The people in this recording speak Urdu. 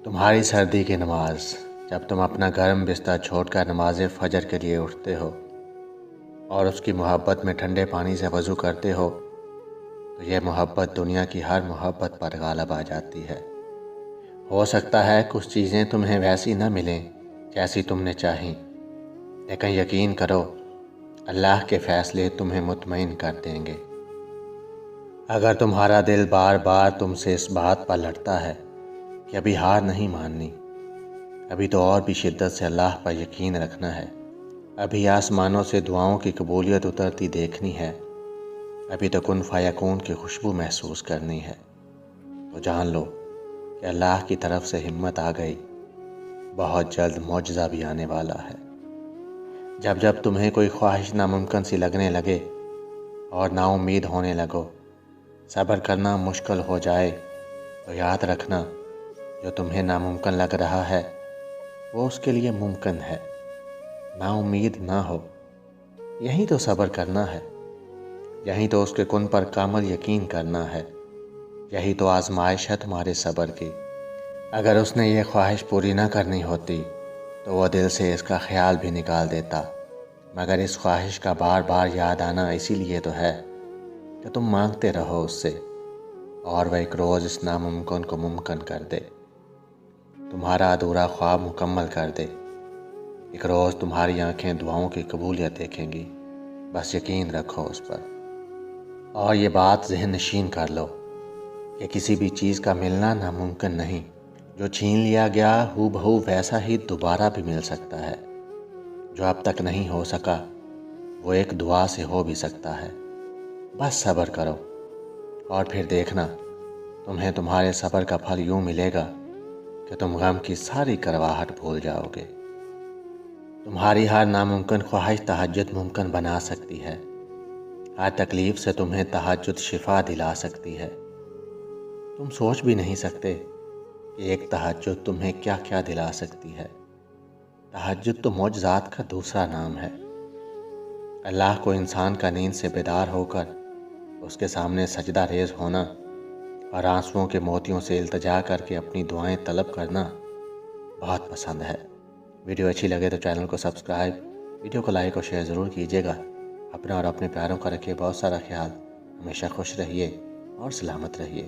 تمہاری سردی کی نماز، جب تم اپنا گرم بستر چھوڑ کر نماز فجر کے لیے اٹھتے ہو اور اس کی محبت میں ٹھنڈے پانی سے وضو کرتے ہو تو یہ محبت دنیا کی ہر محبت پر غالب آ جاتی ہے۔ ہو سکتا ہے کچھ چیزیں تمہیں ویسی نہ ملیں جیسی تم نے چاہیں، لیکن یقین کرو اللہ کے فیصلے تمہیں مطمئن کر دیں گے۔ اگر تمہارا دل بار بار تم سے اس بات پر لڑتا ہے کہ ابھی ہار نہیں ماننی، ابھی تو اور بھی شدت سے اللہ پر یقین رکھنا ہے، ابھی آسمانوں سے دعاؤں کی قبولیت اترتی دیکھنی ہے، ابھی تو کن فیکون کی خوشبو محسوس کرنی ہے، تو جان لو کہ اللہ کی طرف سے ہمت آ گئی، بہت جلد معجزہ بھی آنے والا ہے۔ جب جب تمہیں کوئی خواہش ناممکن سی لگنے لگے اور نا امید ہونے لگو، صبر کرنا مشکل ہو جائے تو یاد رکھنا جو تمہیں ناممکن لگ رہا ہے وہ اس کے لیے ممکن ہے۔ نا امید نہ ہو، یہی تو صبر کرنا ہے، یہی تو اس کے کن پر کامل یقین کرنا ہے، یہی تو آزمائش ہے تمہارے صبر کی۔ اگر اس نے یہ خواہش پوری نہ کرنی ہوتی تو وہ دل سے اس کا خیال بھی نکال دیتا، مگر اس خواہش کا بار بار یاد آنا اسی لیے تو ہے کہ تم مانگتے رہو اس سے، اور وہ ایک روز اس ناممکن کو ممکن کر دے، تمہارا ادھورا خواب مکمل کر دے۔ ایک روز تمہاری آنکھیں دعاؤں کی قبولیت دیکھیں گی، بس یقین رکھو اس پر۔ اور یہ بات ذہن نشین کر لو کہ کسی بھی چیز کا ملنا ناممکن نہیں، جو چھین لیا گیا ہو بہو ویسا ہی دوبارہ بھی مل سکتا ہے، جو اب تک نہیں ہو سکا وہ ایک دعا سے ہو بھی سکتا ہے۔ بس صبر کرو اور پھر دیکھنا تمہیں تمہارے صبر کا پھل یوں ملے گا کہ تم غم کی ساری کرواہٹ بھول جاؤ گے۔ تمہاری ہر ناممکن خواہش تہجد ممکن بنا سکتی ہے، ہر تکلیف سے تمہیں تہجد شفا دلا سکتی ہے۔ تم سوچ بھی نہیں سکتے کہ ایک تہجد تمہیں کیا کیا دلا سکتی ہے۔ تہجد تو معجزات کا دوسرا نام ہے۔ اللہ کو انسان کا نیند سے بیدار ہو کر اس کے سامنے سجدہ ریز ہونا اور آنسوؤں کے موتیوں سے التجا کر کے اپنی دعائیں طلب کرنا بہت پسند ہے۔ ویڈیو اچھی لگے تو چینل کو سبسکرائب، ویڈیو کو لائک اور شیئر ضرور کیجیے گا۔ اپنا اور اپنے پیاروں کا رکھیے بہت سارا خیال، ہمیشہ خوش رہیے اور سلامت رہیے۔